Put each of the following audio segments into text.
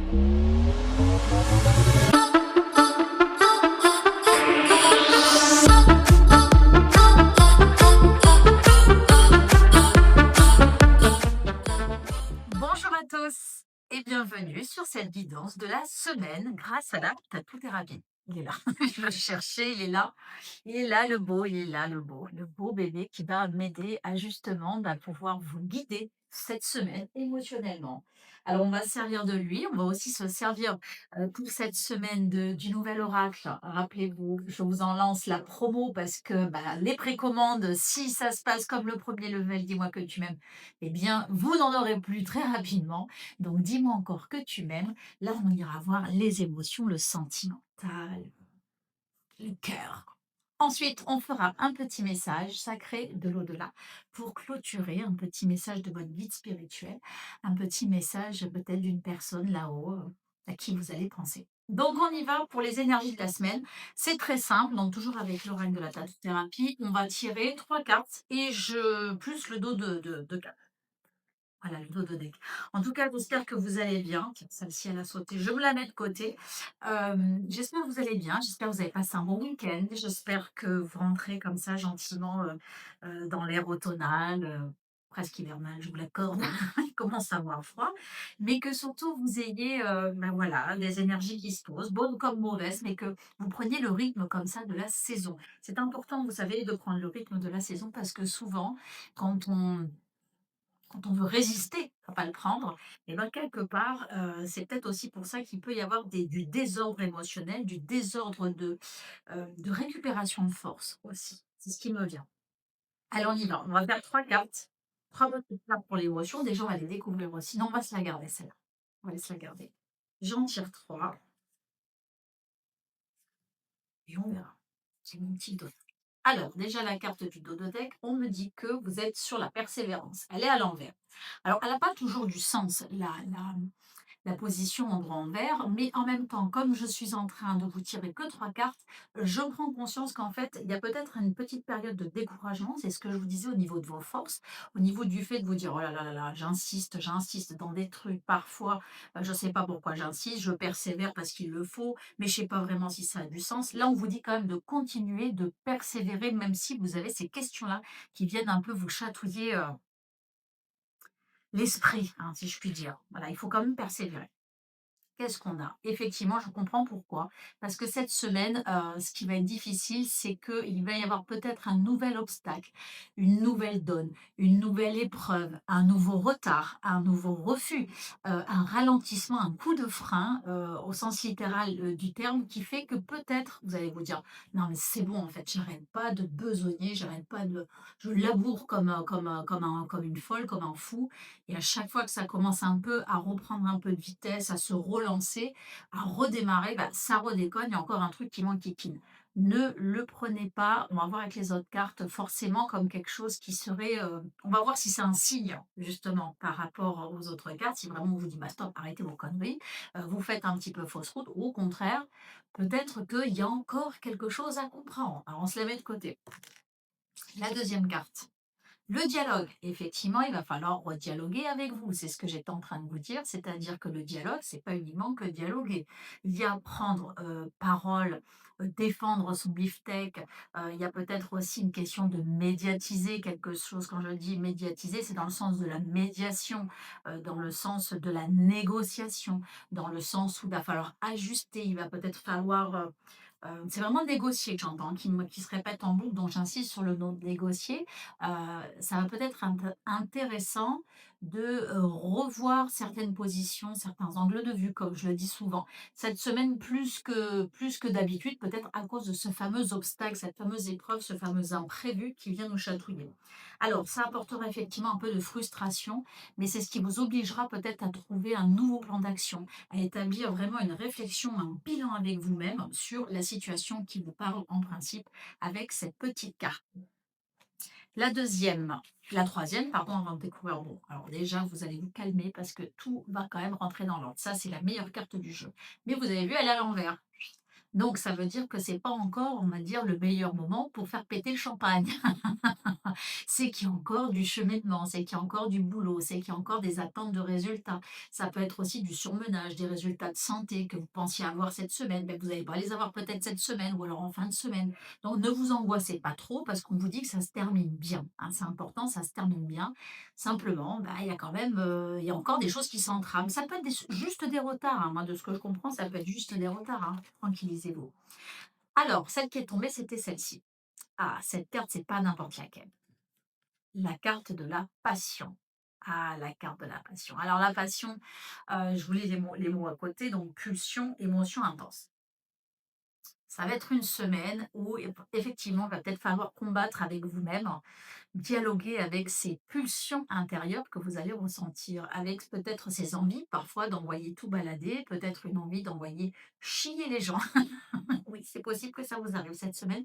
Bonjour à tous et bienvenue sur cette guidance de la semaine grâce à la tatou-thérapie. Il est là, je le cherchais, il est là le beau, il est là le beau bébé qui va m'aider à justement pouvoir vous guider cette semaine émotionnellement. Alors on va se servir de lui, on va aussi se servir pour cette semaine du nouvel oracle. Rappelez-vous, je vous en lance la promo parce que les précommandes, si ça se passe comme le premier level, dis-moi que tu m'aimes, eh bien, vous n'en aurez plus très rapidement. Donc, dis-moi encore que tu m'aimes. Là, on ira voir les émotions, le sentimental, le cœur. Ensuite, on fera un petit message sacré de l'au-delà pour clôturer, un petit message de votre guide spirituel, un petit message peut-être d'une personne là-haut à qui vous allez penser. Donc, on y va pour les énergies de la semaine. C'est très simple, donc toujours avec l'oracle de la thérapie, on va tirer 3 cartes et plus le dos de voilà, le dodo deck. En tout cas, j'espère que vous allez bien. Tiens, celle-ci, elle a sauté. Je me la mets de côté. J'espère que vous allez bien. J'espère que vous avez passé un bon week-end. J'espère que vous rentrez comme ça gentiment dans l'air automnal, presque hivernal, je vous l'accorde. Il commence à avoir froid. Mais que surtout, vous ayez voilà, des énergies qui se posent, bonnes comme mauvaises, mais que vous preniez le rythme comme ça de la saison. C'est important, vous savez, de prendre le rythme de la saison parce que souvent, quand on veut résister à pas le prendre, et ben quelque part, c'est peut-être aussi pour ça qu'il peut y avoir du désordre émotionnel, du désordre de récupération de force aussi. C'est ce qui me vient. Allez, on y va. On va faire 3 cartes, 3 petites cartes pour l'émotion. Déjà, on va les découvrir aussi. Non, on va se la garder celle-là. On va se la garder. J'en tire 3 et on verra. C'est mon petit dos. Alors, déjà, la carte du dododeck, on me dit que vous êtes sur la persévérance. Elle est à l'envers. Alors, elle n'a pas toujours du sens, la position en droit envers, mais en même temps, comme je suis en train de vous tirer que 3 cartes, je prends conscience qu'en fait, il y a peut-être une petite période de découragement, c'est ce que je vous disais au niveau de vos forces, au niveau du fait de vous dire, oh là là là là, j'insiste dans des trucs, parfois, je ne sais pas pourquoi j'insiste, je persévère parce qu'il le faut, mais je ne sais pas vraiment si ça a du sens. Là, on vous dit quand même de continuer, de persévérer, même si vous avez ces questions-là qui viennent un peu vous chatouiller l'esprit, hein, si je puis dire. Voilà, il faut quand même persévérer. Qu'est-ce qu'on a? Effectivement, je comprends pourquoi. Parce que cette semaine, ce qui va être difficile, c'est qu'il va y avoir peut-être un nouvel obstacle, une nouvelle donne, une nouvelle épreuve, un nouveau retard, un nouveau refus, un ralentissement, un coup de frein, au sens littéral, du terme, qui fait que peut-être vous allez vous dire: «Non mais c'est bon en fait, j'arrête pas de besogner, j'arrête pas de je laboure comme une folle, comme un fou», et à chaque fois que ça commence un peu à reprendre un peu de vitesse, à se relancer, à redémarrer, ça redéconne. Il y a encore un truc qui m'enquiquine. Ne le prenez pas, on va voir avec les autres cartes, forcément comme quelque chose qui serait, on va voir si c'est un signe justement par rapport aux autres cartes. Si vraiment on vous dit: «Bah stop, arrêtez vos conneries, vous faites un petit peu fausse route», ou au contraire, peut-être qu'il y a encore quelque chose à comprendre. Alors on se la met de côté. La deuxième carte. Le dialogue, effectivement, il va falloir redialoguer avec vous. C'est ce que j'étais en train de vous dire, c'est-à-dire que le dialogue, c'est pas uniquement que dialoguer. Il y a prendre parole, défendre son beefsteak. Il y a peut-être aussi une question de médiatiser quelque chose. Quand je dis médiatiser, c'est dans le sens de la médiation, dans le sens de la négociation, dans le sens où il va falloir ajuster. Il va peut-être falloir c'est vraiment négocier que j'entends, qui se répète en boucle, donc j'insiste sur le nom de négocier. Ça va peut-être être intéressant de revoir certaines positions, certains angles de vue, comme je le dis souvent. Cette semaine, plus que d'habitude, peut-être à cause de ce fameux obstacle, cette fameuse épreuve, ce fameux imprévu qui vient nous chatouiller. Alors, ça apportera effectivement un peu de frustration, mais c'est ce qui vous obligera peut-être à trouver un nouveau plan d'action, à établir vraiment une réflexion, un bilan avec vous-même sur la situation qui vous parle en principe avec cette petite carte. La troisième, pardon, avant de découvrir bon. Alors déjà, vous allez vous calmer parce que tout va quand même rentrer dans l'ordre. Ça, c'est la meilleure carte du jeu. Mais vous avez vu, elle est à l'envers. Donc ça veut dire que c'est pas encore, on va dire, le meilleur moment pour faire péter le champagne. C'est qu'il y a encore du cheminement, c'est qu'il y a encore du boulot, c'est qu'il y a encore des attentes de résultats. Ça peut être aussi du surmenage, des résultats de santé que vous pensiez avoir cette semaine, mais vous n'allez pas les avoir peut-être cette semaine ou alors en fin de semaine. Donc ne vous angoissez pas trop parce qu'on vous dit que ça se termine bien, hein. C'est important, ça se termine bien. Simplement, bah, il y a quand même, il y a encore des choses qui s'entrament. Ça peut être juste des retards, hein. Moi, de ce que je comprends, ça peut être juste des retards, hein. Tranquillisez-vous. Alors, celle qui est tombée, c'était celle-ci. Ah, cette carte, c'est pas n'importe laquelle. La carte de la passion. Ah, la carte de la passion. Alors la passion, je vous lis les mots à côté, donc pulsion, émotion intense. Ça va être une semaine où effectivement, il va peut-être falloir combattre avec vous-même, dialoguer avec ces pulsions intérieures que vous allez ressentir, avec peut-être ces envies parfois d'envoyer tout balader, peut-être une envie d'envoyer chier les gens. Oui, c'est possible que ça vous arrive cette semaine.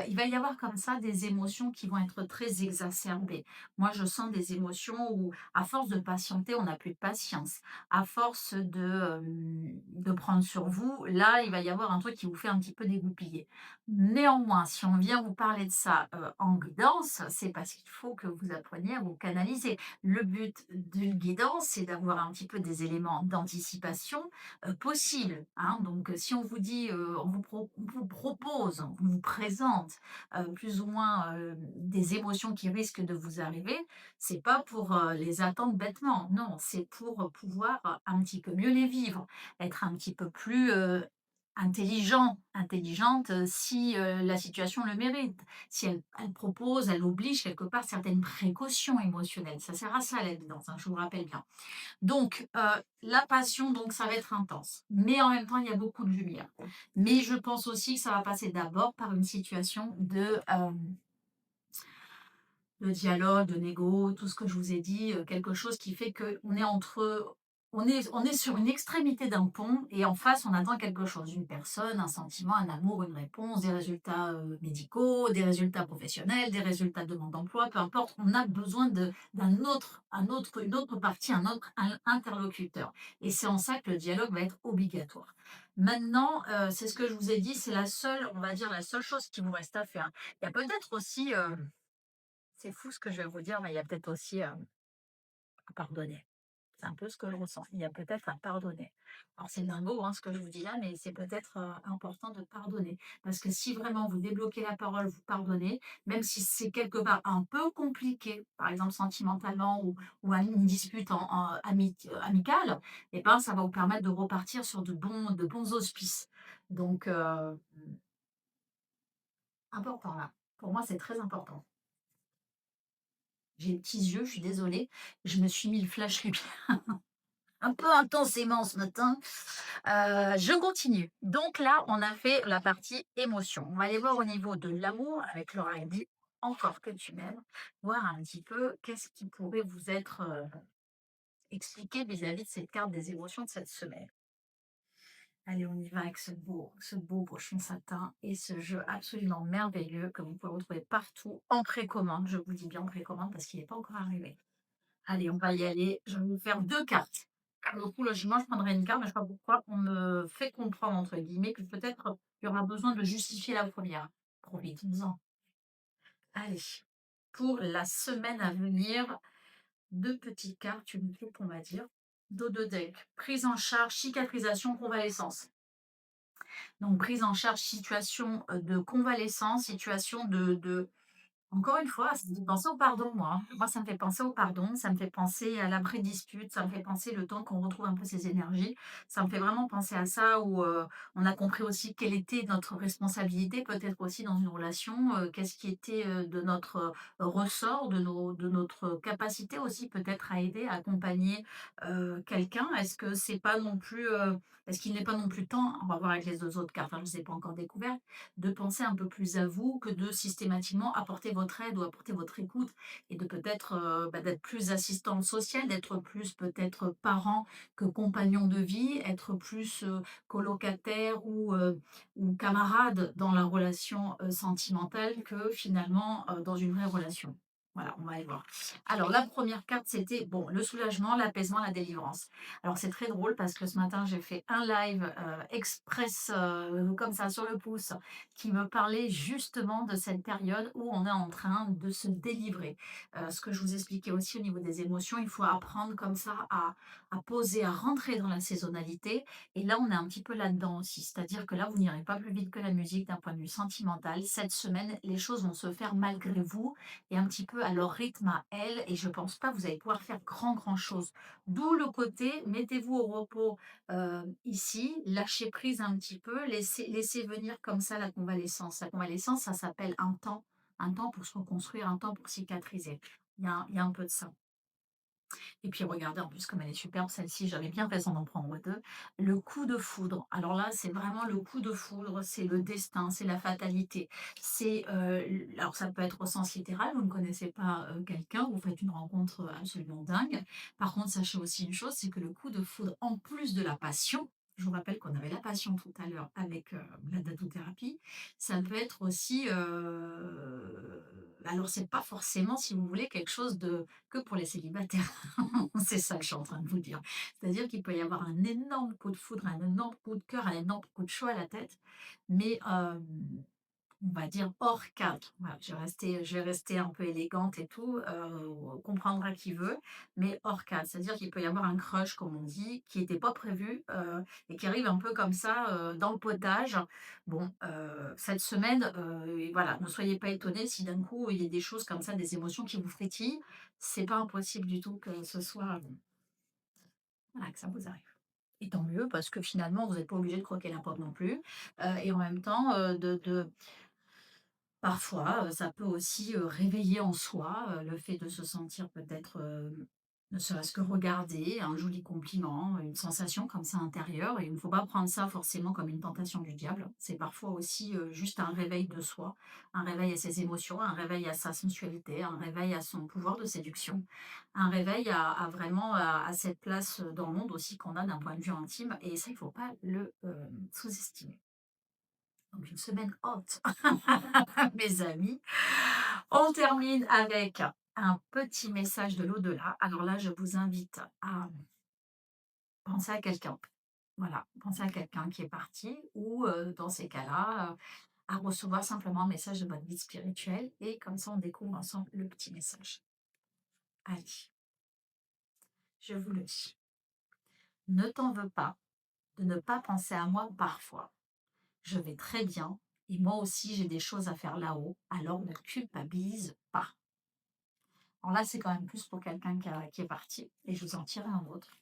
Il va y avoir comme ça des émotions qui vont être très exacerbées. Moi, je sens des émotions où, à force de patienter, on n'a plus de patience. À force de prendre sur vous, là, il va y avoir un truc qui vous fait un petit peu dégoupiller. Néanmoins, si on vient vous parler de ça, en guidance, c'est parce qu'il faut que vous appreniez à vous canaliser. Le but d'une guidance, c'est d'avoir un petit peu des éléments d'anticipation, possibles, hein. Donc, si on vous dit, on vous propose, on vous présente, plus ou moins, des émotions qui risquent de vous arriver, c'est pas pour, les attendre bêtement. Non, c'est pour, pouvoir, un petit peu mieux les vivre, être un petit peu plus, intelligente, si, la situation le mérite. Si elle propose, elle oblige quelque part certaines précautions émotionnelles. Ça sert à ça la guidance, hein, je vous le rappelle bien. Donc, la passion, donc ça va être intense, mais en même temps, il y a beaucoup de lumière. Mais je pense aussi que ça va passer d'abord par une situation de dialogue, de négo, tout ce que je vous ai dit, quelque chose qui fait qu'on est entre on est sur une extrémité d'un pont et en face, on attend quelque chose, une personne, un sentiment, un amour, une réponse, des résultats, médicaux, des résultats professionnels, des résultats de demande d'emploi, peu importe, on a besoin une autre partie, un autre interlocuteur et c'est en ça que le dialogue va être obligatoire. Maintenant, c'est ce que je vous ai dit, c'est la seule, on va dire, la seule chose qui vous reste à faire. Il y a peut-être aussi, c'est fou ce que je vais vous dire, mais il y a peut-être aussi, à pardonner. C'est un peu ce que je ressens. Il y a peut-être à pardonner. Alors c'est dingo, hein, ce que je vous dis là, mais c'est peut-être, important de pardonner. Parce que si vraiment vous débloquez la parole, vous pardonnez, même si c'est quelque part un peu compliqué, par exemple sentimentalement ou à une dispute amicale, et ben, ça va vous permettre de repartir sur de bons auspices. Donc important là. Pour moi, c'est très important. J'ai les petits yeux, je suis désolée. Je me suis mis le flash un peu intensément ce matin. Je continue. Donc là, on a fait la partie émotion. On va aller voir au niveau de l'amour avec Laura dit «Encore que tu m'aimes», voir un petit peu qu'est-ce qui pourrait vous être, expliqué vis-à-vis de cette carte des émotions de cette semaine. Allez, on y va avec ce beau bochon satin et ce jeu absolument merveilleux que vous pouvez retrouver partout en précommande. Je vous dis bien en précommande parce qu'il n'est pas encore arrivé. Allez, on va y aller. Je vais vous faire 2 cartes. Pour le coup, logiquement, je prendrais une carte, mais je sais pas pourquoi on me fait comprendre, entre guillemets, que peut-être il y aura besoin de justifier la première. Profitons-en. Allez, pour la semaine à venir, 2 petites cartes, une coupe, on va dire. Dos de deck, prise en charge, cicatrisation, convalescence. Donc prise en charge, situation, de convalescence, situation de encore une fois, ça me fait penser au pardon, moi, hein. Moi, ça me fait penser au pardon, ça me fait penser à l'après-dispute, ça me fait penser le temps qu'on retrouve un peu ses énergies. Ça me fait vraiment penser à ça où, on a compris aussi quelle était notre responsabilité, peut-être aussi dans une relation, qu'est-ce qui était, de notre, ressort, de notre capacité aussi peut-être à aider, à accompagner, quelqu'un. Est-ce qu'il n'est pas non plus temps, on va voir avec les 2 autres cartes, hein, je ne les ai pas encore découvertes, de penser un peu plus à vous que de systématiquement apporter votre aide ou apporter votre écoute et de peut-être, d'être plus assistante sociale, d'être plus peut-être parent que compagnon de vie, être plus, colocataire ou camarade dans la relation, sentimentale que finalement, dans une vraie relation. Voilà, on va aller voir. Alors la première carte, c'était, bon, le soulagement, l'apaisement, la délivrance. Alors c'est très drôle parce que ce matin, j'ai fait un live, express, comme ça sur le pouce, qui me parlait justement de cette période où on est en train de se délivrer. Ce que je vous expliquais aussi au niveau des émotions, il faut apprendre comme ça à poser, à rentrer dans la saisonnalité et là, on est un petit peu là-dedans aussi. C'est-à-dire que là, vous n'irez pas plus vite que la musique d'un point de vue sentimental. Cette semaine, les choses vont se faire malgré vous et un petit peu à leur rythme à elles et je pense pas que vous allez pouvoir faire grand chose. D'où le côté mettez-vous au repos, ici, lâchez prise un petit peu, laissez venir comme ça la convalescence. La convalescence, ça s'appelle un temps pour se reconstruire, un temps pour cicatriser. Il y a un peu de ça. Et puis regardez en plus comme elle est superbe celle-ci, j'avais bien raison d'en prendre 2. Le coup de foudre. Alors là, c'est vraiment le coup de foudre, c'est le destin, c'est la fatalité. C'est, alors ça peut être au sens littéral, vous ne connaissez pas, quelqu'un, vous faites une rencontre, absolument dingue. Par contre, sachez aussi une chose, c'est que le coup de foudre, en plus de la passion, je vous rappelle qu'on avait la passion tout à l'heure avec, la datothérapie, ça peut être aussi, alors c'est pas forcément, si vous voulez, quelque chose de que pour les célibataires. C'est ça que je suis en train de vous dire. C'est-à-dire qu'il peut y avoir un énorme coup de foudre, un énorme coup de cœur, un énorme coup de chaud à la tête, mais on va dire hors cadre. Voilà, je vais rester un peu élégante et tout, comprendra qui veut, mais hors cadre. C'est-à-dire qu'il peut y avoir un crush, comme on dit, qui était pas prévu, et qui arrive un peu comme ça, dans le potage. Bon, cette semaine, et voilà, ne soyez pas étonnés si d'un coup, il y a des choses comme ça, des émotions qui vous frétillent. C'est pas impossible du tout que ce soit, voilà, que ça vous arrive. Et tant mieux parce que finalement, vous n'êtes pas obligé de croquer la pomme non plus, et en même temps, de parfois, ça peut aussi, réveiller en soi, le fait de se sentir peut-être, ne serait-ce que regarder, un joli compliment, une sensation comme ça intérieure et il ne faut pas prendre ça forcément comme une tentation du diable. C'est parfois aussi, juste un réveil de soi, un réveil à ses émotions, un réveil à sa sensualité, un réveil à son pouvoir de séduction, un réveil à vraiment à cette place, dans le monde aussi qu'on a d'un point de vue intime et ça, il ne faut pas le, sous-estimer. Donc une semaine haute, mes amis. On termine avec un petit message de l'au-delà. Alors là, je vous invite à penser à quelqu'un. Voilà, penser à quelqu'un qui est parti ou dans ces cas-là, à recevoir simplement un message de votre vie spirituelle et comme ça, on découvre ensemble le petit message. Allez, je vous le dis. Ne t'en veux pas de ne pas penser à moi parfois. Je vais très bien et moi aussi, j'ai des choses à faire là-haut, alors ne culpabilise pas. Alors là, c'est quand même plus pour quelqu'un qui est parti et je vous en tire un autre.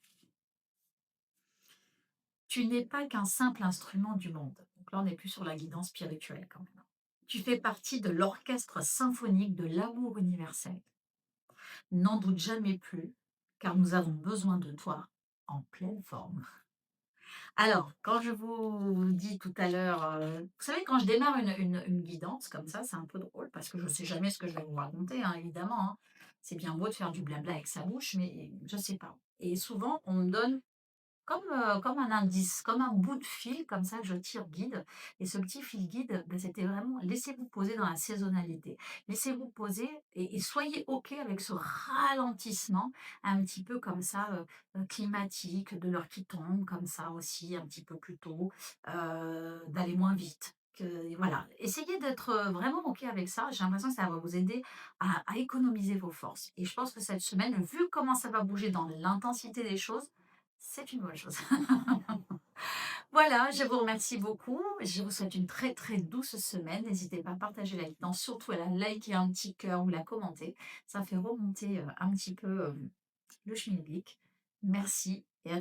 Tu n'es pas qu'un simple instrument du monde. Donc là, on n'est plus sur la guidance spirituelle quand même. Tu fais partie de l'orchestre symphonique de l'amour universel. N'en doute jamais plus, car nous avons besoin de toi en pleine forme. Alors, quand je vous dis tout à l'heure, vous savez, quand je démarre une guidance comme ça, c'est un peu drôle parce que je ne sais jamais ce que je vais vous raconter, hein, évidemment, hein. C'est bien beau de faire du blabla avec sa bouche, mais je ne sais pas. Et souvent, on me donne comme un indice, comme un bout de fil comme ça que je tire guide et ce petit fil guide, c'était vraiment laissez-vous poser dans la saisonnalité. Laissez-vous poser et soyez OK avec ce ralentissement un petit peu comme ça, climatique, de l'heure qui tombe comme ça aussi un petit peu plus tôt, d'aller moins vite. Que voilà, essayez d'être, vraiment OK avec ça. J'ai l'impression que ça va vous aider à économiser vos forces et je pense que cette semaine, vu comment ça va bouger dans l'intensité des choses, c'est une bonne chose. Voilà, je vous remercie beaucoup. Je vous souhaite une très, très douce semaine. N'hésitez pas à partager la guidance, surtout à la liker un petit cœur ou la commenter. Ça fait remonter, un petit peu, le schmilblick. Merci et à